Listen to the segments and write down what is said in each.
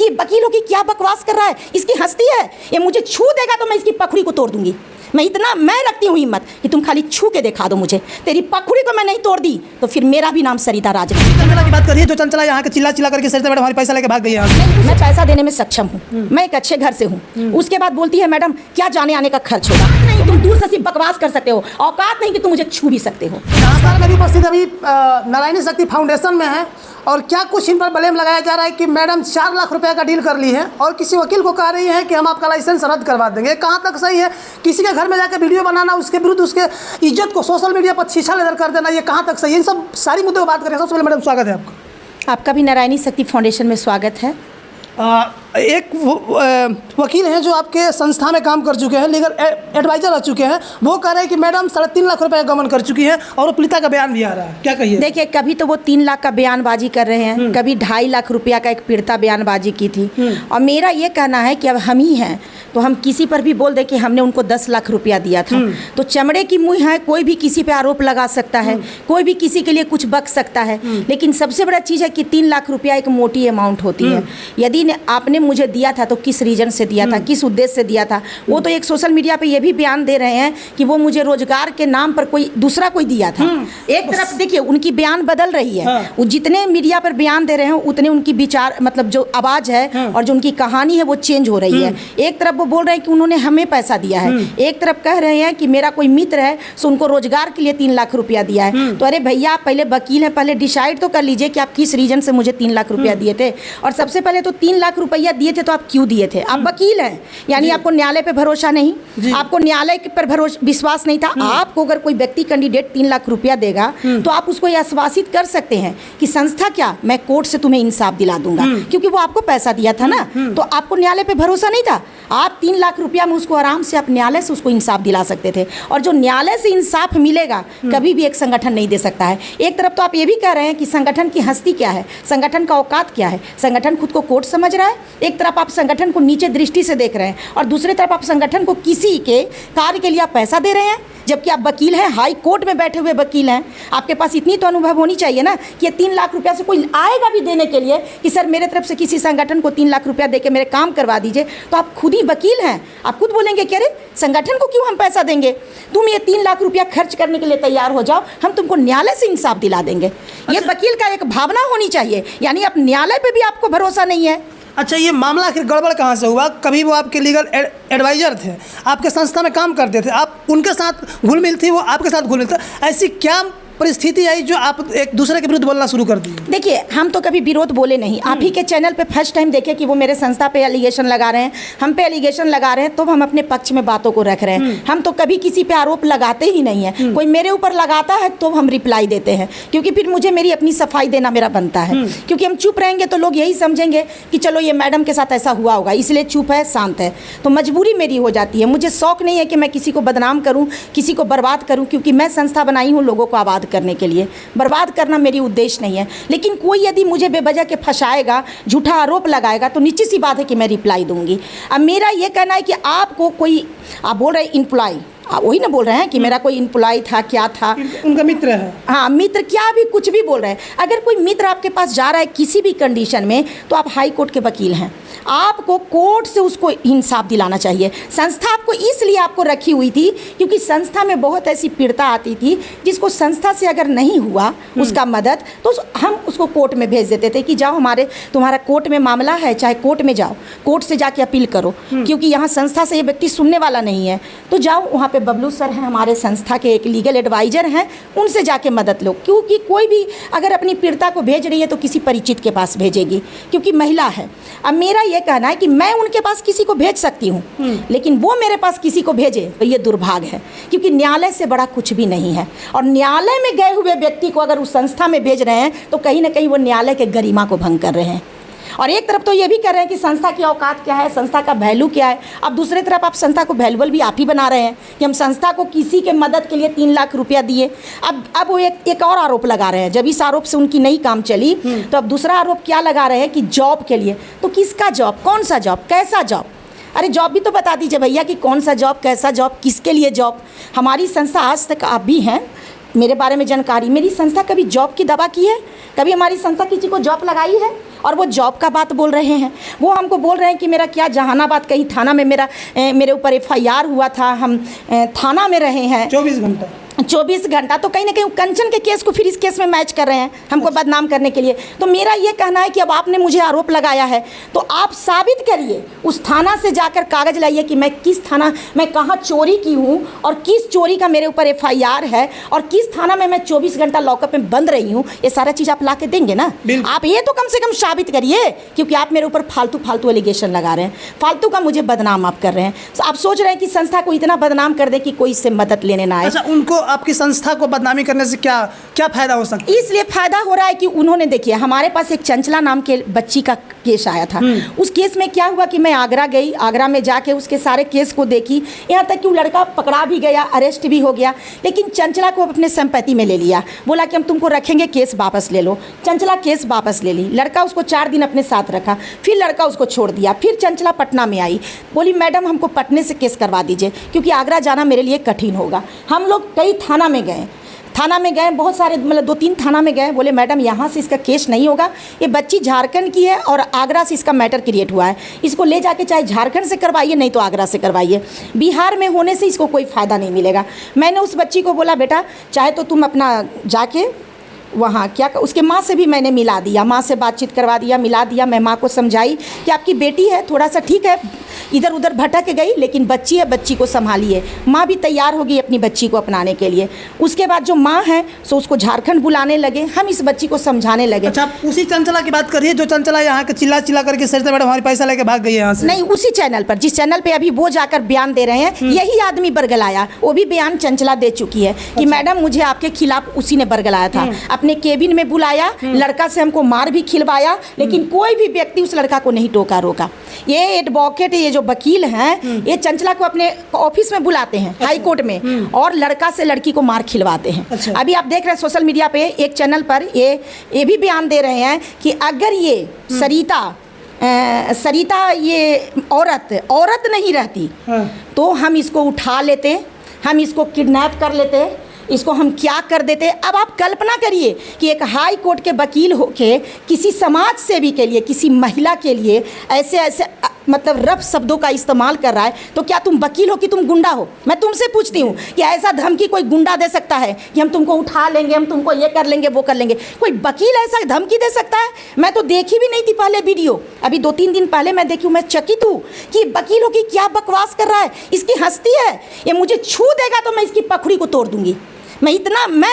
देखिए वकीलों की क्या बकवास कर रहा है, इसकी हस्ती है। ये मुझे छू देगा तो मैं इसकी पखड़ी को तोड़ दूंगी। मैं रखती हूँ हिम्मत कि तुम खाली छू के दिखा दो मुझे, तेरी पखड़ी को मैं नहीं तोड़ दी तो फिर मेरा भी नाम सरिता राज है। चंचला की बात करिए, जो चंचला यहाँ के चिल्ला चिल्ला करके सरिता मैडम हमारे पैसा लेके भाग गई है। मैं पैसा देने में सक्षम हूँ, मैं एक अच्छे घर से हूँ। उसके बाद बोलती है मैडम क्या जाने आने का खर्च होगा। नहीं, तुम दूर से सिर्फ बकवास कर सकते हो, औकात नहीं कि तुम मुझे छू भी सकते हो। नमस्कार, मेरी उपस्थित अभी नारायणी शक्ति फाउंडेशन में है और क्या कुछ इन पर ब्लेम लगाया जा रहा है कि मैडम 4 लाख रुपए का डील कर ली है और किसी वकील को कह रही है कि हम आपका लाइसेंस रद्द करवा देंगे। कहाँ तक सही है? किसी के घर में जाकर वीडियो बनाना, उसके विरुद्ध उसके इज्जत को सोशल मीडिया पर छीछा लेदर कर देना, ये कहाँ तक सही है? इन सब सारी मुद्दों पर बात करें। सबसे पहले मैडम स्वागत है आपका। आपका भी नारायणी शक्ति फाउंडेशन में स्वागत है। एक वकील हैं जो आपके संस्था में काम कर चुके हैं, लीगल एडवाइजर रह चुके हैं, वो कह रहे हैं कि मैडम 3.5 लाख रुपए का गबन कर चुकी है और वो पीड़िता का बयान भी आ रहा है, क्या कहिए? देखिए, कभी तो वो 3 लाख का बयानबाजी कर रहे हैं, कभी 2.5 लाख रुपया का एक पीड़िता बयानबाजी की थी। और मेरा ये कहना है कि अब हम ही हैं तो हम किसी पर भी बोल दें कि हमने उनको 10 लाख रुपया दिया था तो चमड़े की मुँह है, कोई भी किसी पे आरोप लगा सकता है, कोई भी किसी के लिए कुछ बक सकता है। लेकिन सबसे बड़ा चीज़ है कि 3 लाख रुपया एक मोटी अमाउंट होती है। यदि आपने मुझे दिया था तो किस रीजन से दिया था, किस उद्देश्य से दिया था? वो तो एक सोशल मीडिया पे ये भी बयान दे रहे हैं कि वो मुझे रोजगार के नाम पर कोई दूसरा कोई दिया था। एक तरफ देखिए उनकी बयान बदल रही है, वो जितने मीडिया पर बयान दे रहे हैं उतने उनकी विचार मतलब जो आवाज़ है और जो उनकी कहानी है वो चेंज हो रही है। एक तरफ वो बोल रहे हैं कि उन्होंने हमें पैसा दिया है, एक तरफ कह रहे हैं कि मेरा कोई मित्र है सो उनको रोजगार के लिए 3 लाख रुपया दिया है। तो अरे भैया, आप पहले वकील हैं, पहले डिसाइड तो कर लीजिए कि आप किस रीजन से मुझे 3 लाख रुपया दिए थे। और सबसे पहले तो 3 लाख रुपया दिए थे तो आप क्यों दिए थे? आप वकील हैं, यानी आपको न्यायालय पे भरोसा नहीं, आपको न्यायालय पर विश्वास नहीं था। आपको अगर कोई व्यक्ति कैंडिडेट 3 लाख रुपया देगा तो आप उसको यह आश्वासित कर सकते हैं कि संस्था क्या, मैं कोर्ट से तुम्हें इंसाफ दिला दूंगा, क्योंकि वो आपको पैसा दिया था ना। तो आपको न्यायालय पे भरोसा नहीं था, आप 3 लाख रुपया में उसको आराम से आप न्यायालय से उसको इंसाफ दिला सकते थे। और जो न्यायालय से इंसाफ मिलेगा कभी भी एक संगठन नहीं दे सकता है। एक तरफ तो आप ये भी कह रहे हैं कि संगठन की हस्ती क्या है, संगठन का औकात क्या है, संगठन खुद को कोर्ट समझ रहा है। एक तरफ आप संगठन को नीचे दृष्टि से देख रहे हैं और दूसरी तरफ आप संगठन को किसी के कार्य के लिए आप पैसा दे रहे हैं, जबकि आप वकील हैं, हाई कोर्ट में बैठे हुए वकील हैं। आपके पास इतनी तो अनुभव होनी चाहिए ना कि ये 3 लाख रुपया से कोई आएगा भी देने के लिए कि सर मेरे तरफ से किसी संगठन को 3 लाख रुपया देके मेरे काम करवा दीजिए, तो आप खुद ही वकील हैं, आप खुद बोलेंगे कि अरे संगठन को क्यों हम पैसा देंगे, तुम ये 3 लाख रुपया खर्च करने के लिए तैयार हो जाओ, हम तुमको न्यायालय से इंसाफ दिला देंगे। ये वकील का एक भावना होनी चाहिए, यानी आप न्यायालय पर भी आपको भरोसा नहीं है। अच्छा, ये मामला आखिर गड़बड़ कहाँ से हुआ? कभी वो आपके लीगल एडवाइजर थे, आपके संस्था में काम करते थे, आप उनके साथ घुल मिल थी, वो आपके साथ घुल मिल था, ऐसी क्या परिस्थिति आई जो आप एक दूसरे के विरुद्ध बोलना शुरू कर दिए? देखिए, हम तो कभी विरोध बोले नहीं। आप ही के चैनल पे फर्स्ट टाइम देखे कि वो मेरे संस्था पे एलिगेशन लगा रहे हैं, हम पे एलिगेशन लगा रहे हैं, तो हम अपने पक्ष में बातों को रख रहे हैं। हम तो कभी किसी पे आरोप लगाते ही नहीं है। कोई मेरे ऊपर लगाता है तो हम रिप्लाई देते हैं, क्योंकि फिर मुझे मेरी अपनी सफाई देना मेरा बनता है। क्योंकि हम चुप रहेंगे तो लोग यही समझेंगे कि चलो ये मैडम के साथ ऐसा हुआ होगा इसलिए चुप है, शांत है। तो मजबूरी मेरी हो जाती है। मुझे शौक नहीं है कि मैं किसी को बदनाम करूँ, किसी को बर्बाद करूँ, क्योंकि मैं संस्था बनाई हूँ लोगों को आबाद करने के लिए। बर्बाद करना मेरी उद्देश्य नहीं है। लेकिन कोई यदि मुझे बेवजह के फंसाएगा, झूठा आरोप लगाएगा, तो निश्चित सी बात है कि मैं रिप्लाई दूंगी। अब मेरा ये कहना है कि आपको कोई, आप बोल रहे हैं इम्प्लॉय, आप वही ना बोल रहे हैं कि मेरा कोई इम्प्लॉय था, क्या था, उनका मित्र है। हाँ, मित्र क्या भी कुछ भी बोल रहे हैं। अगर कोई मित्र आपके पास जा रहा है किसी भी कंडीशन में, तो आप हाई कोर्ट के वकील हैं, आपको कोर्ट से उसको इंसाफ दिलाना चाहिए। संस्था आपको इसलिए आपको रखी हुई थी क्योंकि संस्था में बहुत ऐसी पीड़िता आती थी जिसको संस्था से अगर नहीं हुआ उसका मदद, तो हम उसको कोर्ट में भेज देते थे कि जाओ तुम्हारा कोर्ट में मामला है, चाहे कोर्ट में जाओ, कोर्ट से जाके अपील करो, क्योंकि यहाँ संस्था से ये व्यक्ति सुनने वाला नहीं है। तो जाओ, वहाँ पे बबलू सर हैं, हमारे संस्था के एक लीगल एडवाइजर हैं, उनसे जाके मदद लो। क्योंकि कोई भी अगर अपनी पीड़िता को भेज रही है तो किसी परिचित के पास भेजेगी, क्योंकि महिला है। अब मेरा ये कहना है कि मैं उनके पास किसी को भेज सकती हूँ, लेकिन वो मेरे पास किसी को भेजे तो ये दुर्भाग्य है, क्योंकि न्यायालय से बड़ा कुछ भी नहीं है। और न्यायालय में गए हुए व्यक्ति को अगर उस संस्था में भेज रहे हैं तो कहीं ना कहीं वो न्यायालय के गरिमा को भंग कर रहे हैं। और एक तरफ तो ये भी कर रहे हैं कि संस्था की औकात क्या है, संस्था का वैल्यू क्या है। अब दूसरी तरफ आप संस्था को वैल्यूबल भी आप ही बना रहे हैं कि हम संस्था को किसी के मदद के लिए 3 लाख रुपया दिए। अब वो एक और आरोप लगा रहे हैं। जब इस आरोप से उनकी नहीं काम चली तो अब दूसरा आरोप क्या लगा रहे हैं कि जॉब के लिए। तो किसका जॉब, कौन सा जॉब, कैसा जॉब? अरे जॉब भी तो बता दीजिए भैया कि कौन सा जॉब, कैसा जॉब, किसके लिए जॉब। हमारी संस्था आज तक, आप भी हैं, मेरे बारे में जानकारी, मेरी संस्था कभी जॉब की दावा की है? कभी हमारी संस्था किसी को जॉब लगाई है? और वो जॉब का बात बोल रहे हैं। वो हमको बोल रहे हैं कि मेरा क्या जहानाबाद कहीं थाना में मेरे ऊपर FIR हुआ था, हम थाना में रहे हैं 24 घंटा। तो कहीं ना कहीं कंचन के केस को फिर इस केस में मैच कर रहे हैं हमको बदनाम करने के लिए। तो मेरा ये कहना है कि अब आपने मुझे आरोप लगाया है तो आप साबित करिए, उस थाना से जाकर कागज़ लाइए कि मैं किस थाना, मैं कहाँ चोरी की हूँ और किस चोरी का मेरे ऊपर FIR है और किस थाना में मैं 24 घंटा लॉकअप में बंद रही हूँ। ये सारा चीज़ आप ला के देंगे ना, आप ये तो कम से कम साबित करिए, क्योंकि आप मेरे ऊपर फालतू एलिगेशन लगा रहे हैं, फालतू का मुझे बदनाम आप कर रहे हैं। तो आप सोच रहे हैं कि संस्था को इतना बदनाम कर दे कि कोई इससे मदद लेने ना आए। अच्छा, उनको आपकी संस्था को बदनामी करने से क्या क्या फायदा हो सकता है? इसलिए फायदा हो रहा है कि उन्होंने, देखिए हमारे पास एक चंचला नाम के बच्ची का केस आया था। उस केस में क्या हुआ कि मैं आगरा गई, आगरा में जाके उसके सारे केस को देखी, यहाँ तक कि वो लड़का पकड़ा भी गया, अरेस्ट भी हो गया, लेकिन चंचला को अपने संपत्ति में ले लिया, बोला कि हम तुमको रखेंगे, केस वापस ले लो। चंचला केस वापस ले ली, लड़का उसको 4 दिन अपने साथ रखा, फिर लड़का उसको छोड़ दिया। फिर चंचला पटना में आई, बोली मैडम हमको पटने से केस करवा दीजिए क्योंकि आगरा जाना मेरे लिए कठिन होगा। हम लोग कई थाना में गए, बहुत सारे, मतलब 2-3 थाना में गए, बोले मैडम यहाँ से इसका केस नहीं होगा, ये बच्ची झारखंड की है और आगरा से इसका मैटर क्रिएट हुआ है, इसको ले जाके चाहे झारखंड से करवाइए नहीं तो आगरा से करवाइए, बिहार में होने से इसको कोई फ़ायदा नहीं मिलेगा। मैंने उस बच्ची को बोला बेटा चाहे तो तुम अपना जाके वहाँ क्या, उसके माँ से भी मैंने मिला दिया, माँ से बातचीत करवा दिया, मिला दिया। मैं माँ को समझाई कि आपकी बेटी है, थोड़ा सा ठीक है इधर उधर भटक गई, लेकिन बच्ची है, बच्ची को संभालिए। माँ भी तैयार होगी अपनी बच्ची को अपनाने के लिए। उसके बाद जो माँ है सो उसको झारखंड बुलाने लगे, हम इस बच्ची को समझाने लगे। अच्छा, उसी चंचला की बात करिए जो चंचला यहाँ के चिल्ला करके सरिता मैडम हमारी पैसा लेके भाग गई है यहाँ से। नहीं, उसी चैनल पर, जिस चैनल पे अभी वो जाकर बयान दे रहे हैं, यही आदमी बरगलाया, वो भी बयान चंचला दे चुकी है कि मैडम मुझे आपके खिलाफ उसी ने बरगलाया था, अपने केबिन में बुलाया, लड़का से हमको मार भी खिलवाया, लेकिन कोई भी व्यक्ति उस लड़का को नहीं टोका रोका। ये एडवोकेट, ये जो वकील हैं, ये चंचला को अपने ऑफिस में बुलाते हैं, हाई कोर्ट में, और लड़का से लड़की को मार खिलवाते हैं। अच्छा। अभी आप देख रहे हैं सोशल मीडिया पे एक चैनल पर ये भी बयान दे रहे हैं कि अगर ये सरिता ये औरत नहीं रहती तो हम इसको उठा लेते, हम इसको किडनैप कर लेते, इसको हम क्या कर देते। अब आप कल्पना करिए कि एक हाई कोर्ट के वकील होके किसी समाज सेवी के लिए, किसी महिला के लिए ऐसे मतलब रफ शब्दों का इस्तेमाल कर रहा है, तो क्या तुम वकील हो कि तुम गुंडा हो? मैं तुमसे पूछती हूँ कि ऐसा धमकी कोई गुंडा दे सकता है कि हम तुमको उठा लेंगे, हम तुमको ये कर लेंगे, वो कर लेंगे? कोई वकील ऐसा धमकी दे सकता है? मैं तो देखी भी नहीं थी पहले वीडियो, अभी 2-3 दिन पहले मैं देखी हूँ। मैं चकित हूँ कि वकीलों की क्या बकवास कर रहा है, इसकी हस्ती है, ये मुझे छू देगा तो मैं इसकी पखड़ी को तोड़ दूंगी। मैं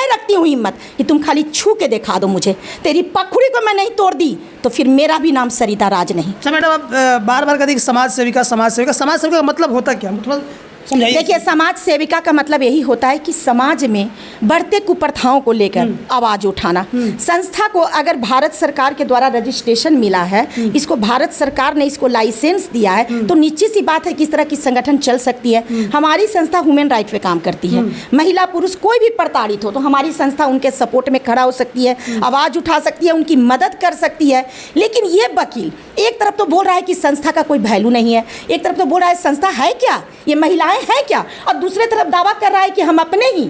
रखती हूँ हिम्मत कि तुम खाली छू के दिखा दो मुझे, तेरी पखड़ी को मैं नहीं तोड़ दी तो फिर मेरा भी नाम सरिता राज नहीं। अच्छा मैडम, आप बार कहती समाज सेविका का मतलब होता क्या, मतलब समझाइए। देखिए, समाज सेविका का मतलब यही होता है कि समाज में बढ़ते कुप्रथाओं को लेकर आवाज़ उठाना। संस्था को अगर भारत सरकार के द्वारा रजिस्ट्रेशन मिला है, इसको भारत सरकार ने इसको लाइसेंस दिया है, तो निश्चित सी बात है कि इस तरह की संगठन चल सकती है। हमारी संस्था ह्यूमन राइट पे काम करती है, महिला पुरुष कोई भी प्रताड़ित हो तो हमारी संस्था उनके सपोर्ट में खड़ा हो सकती है, आवाज़ उठा सकती है, उनकी मदद कर सकती है। लेकिन ये वकील एक तरफ तो बोल रहा है कि संस्था का कोई वैल्यू नहीं है, एक तरफ तो बोल रहा है संस्था है क्या, ये महिलाएं हैं क्या, और दूसरे तरफ दावा कर रहा है कि हम अपने ही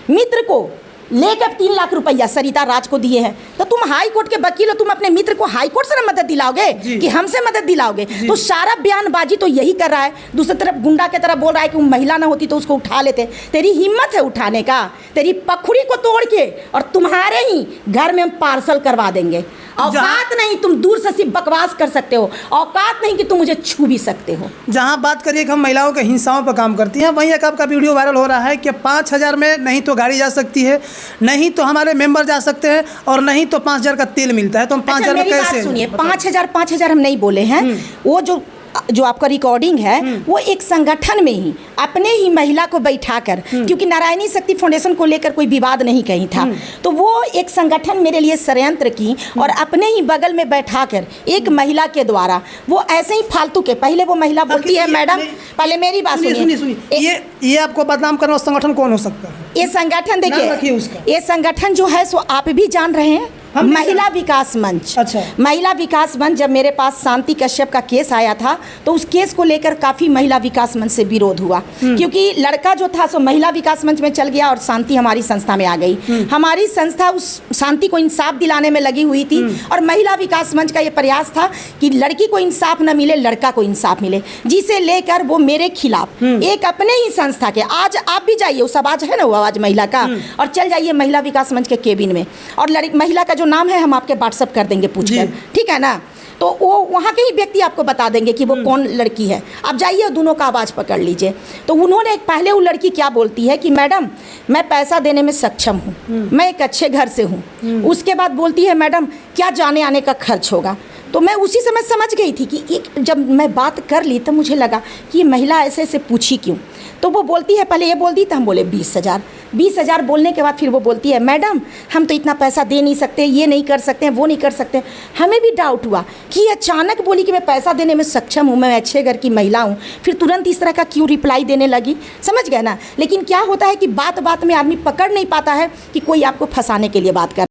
मित्र को लेकर 3 लाख रुपया सरिता राज को दिए हैं। तो तुम हाई कोर्ट के वकील हो, तुम अपने मित्र को हाई कोर्ट से ना मदद दिलाओगे कि हमसे मदद दिलाओगे? तो सारा बयानबाजी तो यही कर रहा है। दूसरी तरफ गुंडा की तरह बोल रहा है कि महिला ना होती तो उसको उठा लेते। तेरी हिम्मत है उठाने का? तेरी पखुड़ी को तोड़ के और तुम्हारे ही घर में हम पार्सल करवा देंगे। औकात नहीं, तुम दूर से सिर्फ बकवास कर सकते हो, औकात नहीं कि तुम मुझे छू भी सकते हो। जहाँ बात करिए कि हम महिलाओं के हिंसाओं पर काम करती हैं, वहीं एक आपका वीडियो वायरल हो रहा है कि 5,000 में नहीं तो गाड़ी जा सकती है, नहीं तो हमारे मेंबर जा सकते हैं, और नहीं तो 5,000 का तेल मिलता है। तो हम 5,000 में कैसे? सुनिए, 5,000 हम नहीं बोले हैं। वो जो आपका रिकॉर्डिंग है वो एक संगठन में ही अपने ही महिला को बैठाकर, क्योंकि नारायणी शक्ति फाउंडेशन को लेकर कोई विवाद नहीं कहीं था, तो वो एक संगठन मेरे लिए षड्यंत्र की और अपने ही बगल में बैठाकर एक महिला के द्वारा वो ऐसे ही फालतू के, पहले वो महिला बोलती है मैडम, पहले मेरी बात सुनिए, ये आपको बदनाम करना संगठन कौन हो सकता है? ये संगठन देखिए, ये संगठन जो है सो आप भी जान रहे हैं महिला विकास मंच। अच्छा। महिला विकास मंच, जब मेरे पास शांति कश्यप का केस आया था तो उस केस को लेकर काफ़ी महिला विकास मंच से विरोध हुआ, क्योंकि लड़का जो था सो महिला विकास मंच में चल गया और शांति हमारी संस्था में आ गई। हमारी संस्था उस शांति को इंसाफ दिलाने में लगी हुई थी और महिला विकास मंच का ये प्रयास था कि लड़की को इंसाफ न मिले, लड़का को इंसाफ मिले, जिसे लेकर वो मेरे खिलाफ एक अपने ही संस्था के, आज आप भी जाइए, उस आवाज है ना, वो आवाज महिला का, और चल जाइए महिला विकास मंच के केबिन में, और महिला का जो नाम है हम आपके व्हाट्सअप कर देंगे पूछकर, ठीक है ना, तो वो वहाँ के ही व्यक्ति आपको बता देंगे कि वो कौन लड़की है। आप जाइए और दोनों का आवाज़ पकड़ लीजिए। तो उन्होंने पहले वो लड़की क्या बोलती है कि मैडम मैं पैसा देने में सक्षम हूँ, मैं एक अच्छे घर से हूँ। उसके बाद बोलती है मैडम क्या जाने आने का खर्च होगा। तो मैं उसी समय समझ गई थी कि एक, जब मैं बात कर ली तो मुझे लगा कि ये महिला ऐसे ऐसे पूछी क्यों। तो वो बोलती है, पहले ये बोलती तो हम बोले 20,000। 20,000 बोलने के बाद फिर वो बोलती है मैडम हम तो इतना पैसा दे नहीं सकते, ये नहीं कर सकते, वो नहीं कर सकते। हमें भी डाउट हुआ कि अचानक बोली कि मैं पैसा देने में सक्षम हूँ, मैं अच्छे घर की महिला हूँ, फिर तुरंत इस तरह का क्यों रिप्लाई देने लगी, समझ गए ना। लेकिन क्या होता है कि बात बात में आदमी पकड़ नहीं पाता है कि कोई आपको फंसाने के लिए बात कर